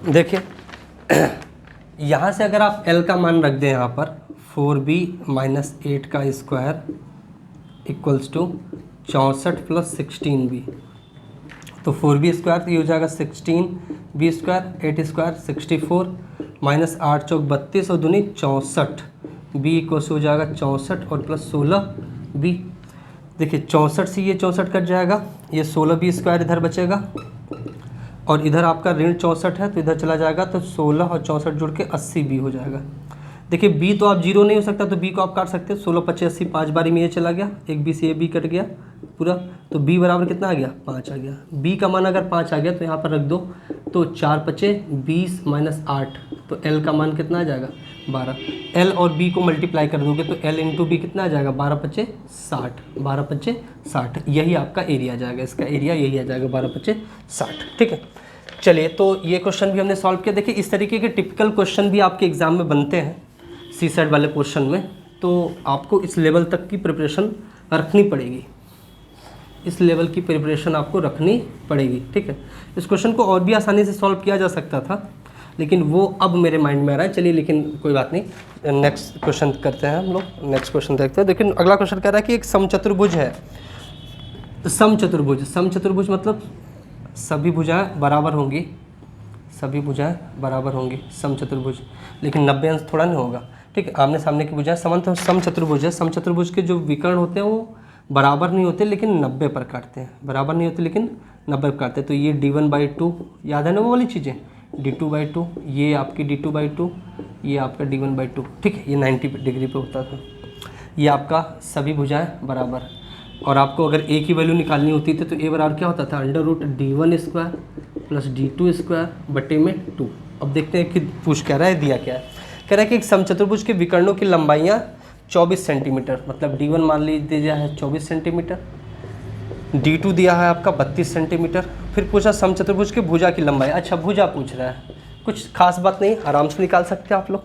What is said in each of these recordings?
देखिए यहाँ से अगर आप L का मान रख दें यहाँ पर 4b माइनस 8 का square equals to 64 plus 16b, तो 4b स्क्वायर तो ये हो जाएगा 16b स्क्वायर 8 स्क्वायर 64 माइनस 8 चौक 32 और दूनी 64, b इक्वल्स हो जाएगा 64 और प्लस 16b। देखिए 64 से ये 64 कट जाएगा, ये 16b स्क्वायर इधर बचेगा और इधर आपका ऋण 64 है तो इधर चला जाएगा, तो 16 और 64 जुड़ के 80b हो जाएगा। देखिए b तो आप जीरो नहीं हो सकता तो b को आप काट सकते हो, 16 25 80 5 बारी में ये चला गया, एक b से ये b कट गया पूरा, तो b बराबर कितना आ गया 5 आ गया। b का मान अगर 5 आ गया तो यहाँ पर रख दो, तो 4 5 20 माइनस 8, तो l का मान कितना आ जाएगा 12। l और b को मल्टीप्लाई कर दोगे तो l इंटू बी कितना आ जाएगा 12 5 60, 12 5 60, यही आपका एरिया आ जाएगा, इसका एरिया यही आ जाएगा 12 5 60। ठीक है, चलिए तो ये क्वेश्चन भी हमने सॉल्व किया। देखिए इस तरीके के टिपिकल क्वेश्चन भी आपके एग्जाम में बनते हैं सी सेट वाले पोर्शन में, तो आपको इस लेवल तक की प्रिपरेशन रखनी पड़ेगी, इस लेवल की प्रिपरेशन आपको रखनी पड़ेगी। ठीक है, इस क्वेश्चन को और भी आसानी से सॉल्व किया जा सकता था लेकिन वो अब मेरे माइंड में आ रहा है। चलिए लेकिन कोई बात नहीं, नेक्स्ट क्वेश्चन करते हैं हम लोग, नेक्स्ट क्वेश्चन देखते हैं। लेकिन अगला क्वेश्चन कह रहा है कि एक समचतुर्भुज है, समचतुर्भुज मतलब सभी भुजाएं बराबर होंगी, सभी भुजाएं बराबर होंगी समचतुर्भुज, लेकिन 90 अंश थोड़ा नहीं होगा। ठीक है, आमने सामने की भुजाएं समान, तो समचतुर्भुज है। समचतुर्भुज के जो विकर्ण होते हैं वो बराबर नहीं होते लेकिन 90 पर काटते हैं, बराबर नहीं होते लेकिन 90 पर काटते हैं। तो ये d1/2 याद है ना वो वाली चीज़ें, d2/2, ये आपकी d2/2, ये आपका d1/2। ठीक है, ये 90 डिग्री पे होता था। ये आपका सभी भुजाएं बराबर, और आपको अगर a की वैल्यू निकालनी होती थी तो a बराबर क्या होता था √d1 square plus d2 square बटे में 2। अब देखते हैं कि पूछ क्या रहा है, दिया क्या है। कह रहा है कि एक समचतुर्भुज के विकर्णों की लंबाइयाँ 24 सेंटीमीटर, मतलब d1 मान लीजिए दिया है 24 सेंटीमीटर, d2 दिया है आपका 32 सेंटीमीटर। फिर पूछा समचतुर्भुज के भुजा की लंबाई। अच्छा भुजा पूछ रहा है, कुछ खास बात नहीं, आराम से निकाल सकते हो आप लोग,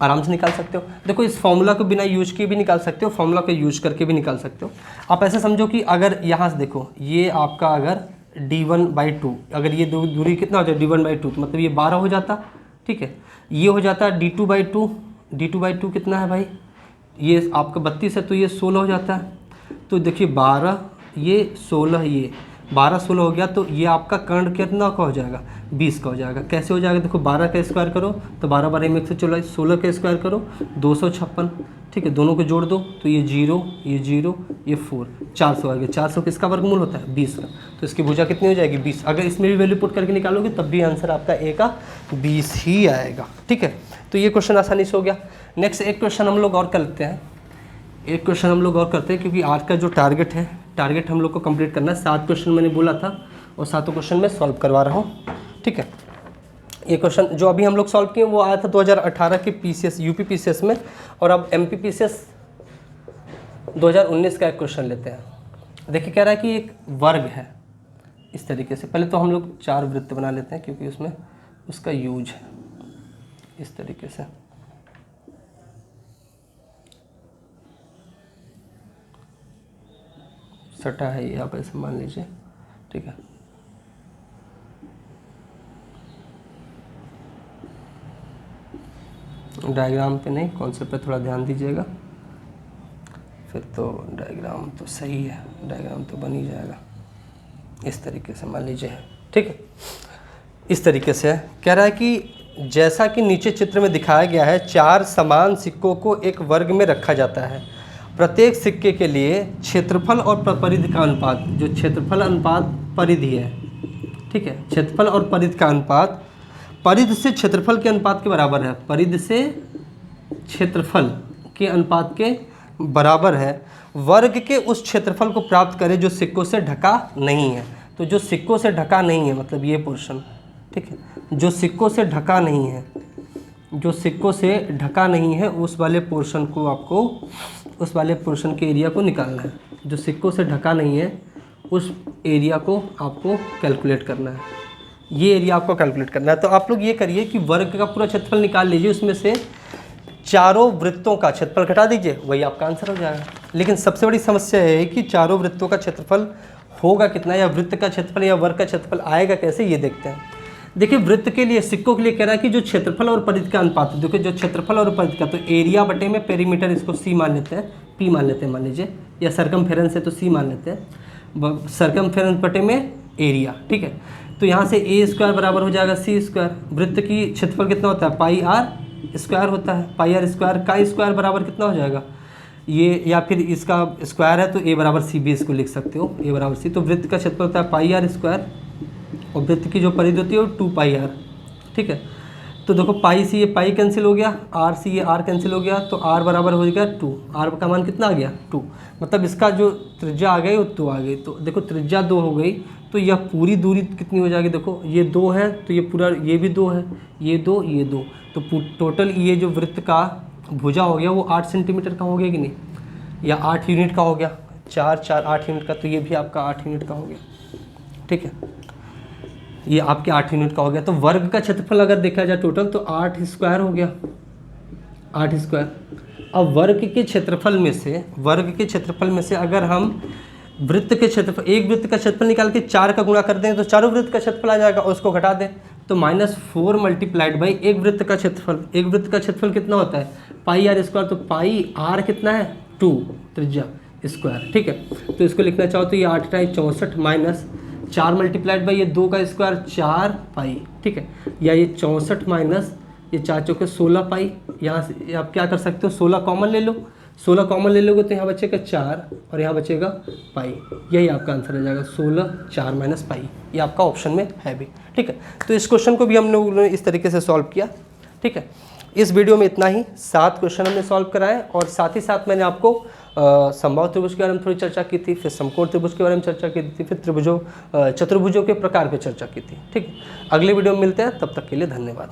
आराम से निकाल सकते हो। देखो इस फॉर्मूला को बिना यूज किए भी निकाल सकते हो, फॉर्मूला को यूज करके भी निकाल सकते हो। आप ऐसे समझो कि अगर यहाँ से देखो ये आपका अगर d1/2, अगर ये दूरी कितना हो जाए d1/2, तो मतलब ये 12 हो जाता। ठीक है, ये हो जाता d2/2, d2/2 कितना है भाई, ये आपका 32 है तो ये 16 हो जाता है। तो देखिए 12 ये 16, ये 12 16 हो गया, तो ये आपका कर्ण कितना का हो जाएगा 20 का हो जाएगा। कैसे हो जाएगा, देखो 12 का स्क्वायर करो तो 12 12 में 144, 16 का स्क्वायर करो 256। ठीक है, दोनों को जोड़ दो तो ये 0 ये 0 ये 4, 400 आ गया। 400 किसका वर्गमूल होता है 20 का, तो इसकी भुजा कितनी हो जाएगी 20। अगर इसमें भी वैल्यू पुट करके निकालोगे तब भी आंसर आपका ए का 20 ही आएगा। ठीक है, तो ये क्वेश्चन आसानी से हो गया। नेक्स्ट एक क्वेश्चन हम लोग और करते हैं, एक क्वेश्चन हम लोग और करते हैं, क्योंकि आज का जो टारगेट है, टारगेट हम लोग को कंप्लीट करना है। 7 क्वेश्चन मैंने बोला था और 7 क्वेश्चन मैं सॉल्व करवा रहा हूँ। ठीक है, ये क्वेश्चन जो अभी हम लोग सॉल्व किए वो आया था 2018 के पीसीएस यूपी पीसीएस में, और अब एमपी पीसीएस 2019 का एक क्वेश्चन लेते हैं। देखिए कह रहा है कि एक वर्ग है इस तरीके से। पहले तो हम लोग 4 वृत्त बना लेते हैं क्योंकि उसमें उसका यूज है इस तरीके से। सटा है ये, आप ऐसे मान लीजिए। ठीक है, डायग्राम पे नहीं, कॉन्सेप्ट पे थोड़ा ध्यान दीजिएगा, फिर तो डायग्राम तो सही है, डायग्राम तो बन ही जाएगा। इस तरीके से मान लीजिए, ठीक है, इस तरीके से कह रहा है कि जैसा कि नीचे चित्र में दिखाया गया है, 4 समान सिक्कों को एक वर्ग में रखा जाता है। प्रत्येक सिक्के के लिए क्षेत्रफल और परिधि का अनुपात, जो क्षेत्रफल अनुपात परिधि है, ठीक है, क्षेत्रफल और परिधि का अनुपात परिधि से क्षेत्रफल के अनुपात के बराबर है, परिधि से क्षेत्रफल के अनुपात के बराबर है। वर्ग के उस क्षेत्रफल को प्राप्त करें जो सिक्कों से ढका नहीं है। तो जो सिक्कों से ढका नहीं है मतलब ये पोर्शन, ठीक है, जो सिक्कों से ढका नहीं है, जो सिक्कों से ढका नहीं है उस वाले पोर्शन को आपको, उस वाले पोर्शन के एरिया को निकालना है। जो सिक्कों से ढका नहीं है उस एरिया को आपको कैलकुलेट करना है, ये एरिया आपको कैलकुलेट करना है। तो आप लोग ये करिए कि वर्ग का पूरा क्षेत्रफल निकाल लीजिए, उसमें से चारों वृत्तों का क्षेत्रफल घटा दीजिए, वही आपका आंसर हो जाएगा। लेकिन सबसे बड़ी समस्या है कि चारों वृत्तों का क्षेत्रफल होगा कितना, या वृत्त का क्षेत्रफल या वर्ग का क्षेत्रफल आएगा कैसे, ये देखते हैं। देखिए वृत्त के लिए, सिक्कों के लिए कह रहा है कि जो क्षेत्रफल और परिधि का अनुपात है, देखिए जो क्षेत्रफल और परिधि का, तो एरिया बटे में पेरीमीटर, इसको सी मान लेते हैं, पी मान लेते हैं मान लीजिए, या सरकमफेरेंस है तो सी मान लेते हैं, सरकमफेरेंस बटे में एरिया, ठीक है। तो यहाँ से ए स्क्वायर बराबर हो जाएगा सी स्क्वायर। वृत्त की क्षेत्रफल कितना होता है, पाई आर स्क्वायर होता है, पाई आर स्क्वायर का स्क्वायर बराबर कितना हो जाएगा ये, या फिर इसका स्क्वायर है तो ए बराबर सी भी इसको लिख सकते हो, ए बराबर सी। तो वृत्त का क्षेत्रफल होता है पाई आर स्क्वायर और वृत्त की जो परिधि होती है वो 2 पाई आर, ठीक है। तो देखो पाई से ये पाई कैंसिल हो गया, आर से ये आर कैंसिल हो गया, तो आर बराबर हो गया 2, आर का मान कितना आ गया 2, मतलब इसका जो त्रिज्या आ गई वो 2 आ गई। तो देखो त्रिज्या 2 हो गई, तो यह पूरी दूरी कितनी हो जाएगी, देखो ये 2 है तो ये पूरा, ये भी 2 है, ये 2 ये 2, तो टोटल ये जो वृत्त का भुजा हो गया वो 8 सेंटीमीटर का हो गया कि नहीं, या 8 यूनिट का हो गया, 4 4 8 यूनिट का, तो ये भी आपका 8 यूनिट का हो गया, ठीक है। ये आपके 8 यूनिट का हो गया। तो वर्ग का क्षेत्रफल अगर देखा जाए टोटल तो 8 स्क्वायर हो गया, 8 स्क्वायर। अब वर्ग के क्षेत्रफल में से अगर हम वृत्त के क्षेत्रफल, एक वृत्त का क्षेत्रफल निकाल के 4 का गुणा कर दें तो चारों वृत्त का क्षेत्रफल आ जाएगा, और उसको घटा दें तो -4 मल्टीप्लाइड बाई एक वृत्त का क्षेत्रफल। एक वृत्त का क्षेत्रफल कितना होता है, पाई आर स्क्वायर, तो पाई आर कितना है 2 त्रिज्या स्क्वायर, ठीक है। तो इसको लिखना चाहो तो ये 8 × 64 माइनस 4 मल्टीप्लाइड बाई ये 2 का स्क्वायर 4 पाई, ठीक है, या ये 64 माइनस ये 4 चौके 16 पाई। यहाँ से आप क्या कर सकते हो, 16 कॉमन ले लो, 16 कॉमन ले लोगे तो यहाँ बचेगा 4 और यहाँ बचेगा पाई, यही आपका आंसर आ जाएगा 16 4 माइनस पाई। ये आपका ऑप्शन में है भी, ठीक है। तो इस क्वेश्चन को भी हम लोगों ने इस तरीके से सॉल्व किया, ठीक है। इस वीडियो में इतना ही, 7 क्वेश्चन हमने सॉल्व कराए, और साथ ही साथ मैंने आपको समबाहु त्रिभुज के बारे में थोड़ी चर्चा की थी, फिर समकोण त्रिभुज के बारे में चर्चा की थी, फिर त्रिभुजों चतुर्भुजों के प्रकार पे चर्चा की थी, ठीक है। अगले वीडियो में मिलते हैं, तब तक के लिए धन्यवाद।